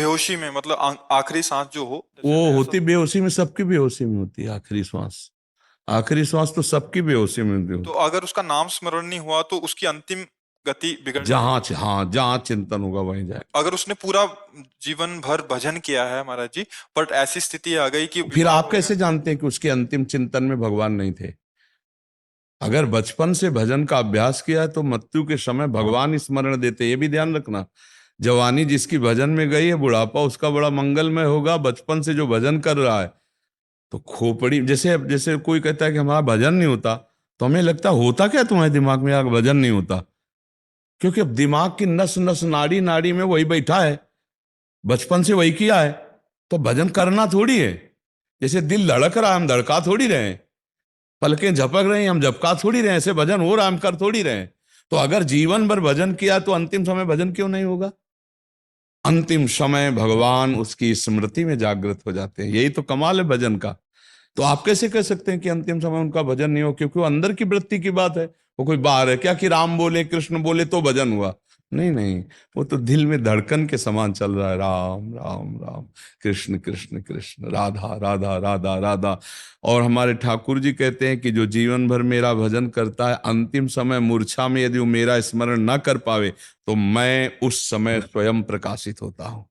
बेहोशी में मतलब आखिरी सांस जो हो, वो जैसे ऐसा। होती बेहोशी में, सबकी बेहोशी में होती है आखिरी श्वास। आखिरी श्वास तो सबकी बेहोशी में तो होती। अगर उसका नाम स्मरण नहीं हुआ तो उसकी अंतिम गति बिगड़ जहां जाएगी। हाँ, जहां चिंतन होगा वहीं जाएगा। अगर उसने पूरा जीवन भर भजन किया है महाराज जी, बट ऐसी स्थिति आ गई कि फिर बीमार आप हो गया। कैसे जानते हैं कि उसके अंतिम चिंतन में भगवान नहीं थे? अगर बचपन से भजन का अभ्यास किया है तो मृत्यु के समय भगवान स्मरण देते, ये भी ध्यान रखना। जवानी जिसकी भजन में गई है, बुढ़ापा उसका बड़ा मंगलमय होगा। बचपन से जो भजन कर रहा है तो खोपड़ी, जैसे जैसे कोई कहता है कि हमारा भजन नहीं होता, तो हमें लगता है होता क्या तुम्हारे दिमाग में, यार भजन नहीं होता? क्योंकि अब दिमाग की नस नस नाड़ी नाड़ी में वही बैठा है, बचपन से वही किया है। तो भजन करना थोड़ी है। जैसे दिल धड़क रहा है, हम धड़का थोड़ी रहे हैं। पलकें झपक रही हैं, हम झपका थोड़ी रहे हैं। ऐसे भजन हो रहा है, हम कर थोड़ी रहे हैं। तो अगर जीवन भर भजन किया तो अंतिम समय भजन क्यों नहीं होगा? अंतिम समय भगवान उसकी स्मृति में जागृत हो जाते हैं। यही तो कमाल है भजन का। तो आप कैसे कह सकते हैं कि अंतिम समय उनका भजन नहीं हो? क्योंकि वो अंदर की वृत्ति की बात है। वो कोई बाहर है क्या कि राम बोले कृष्ण बोले तो भजन हुआ? नहीं नहीं, वो तो दिल में धड़कन के समान चल रहा है, राम राम राम, कृष्ण कृष्ण कृष्ण, राधा राधा राधा राधा। और हमारे ठाकुर जी कहते हैं कि जो जीवन भर मेरा भजन करता है, अंतिम समय मूर्छा में यदि वो मेरा स्मरण न कर पावे, तो मैं उस समय स्वयं प्रकाशित होता हूं।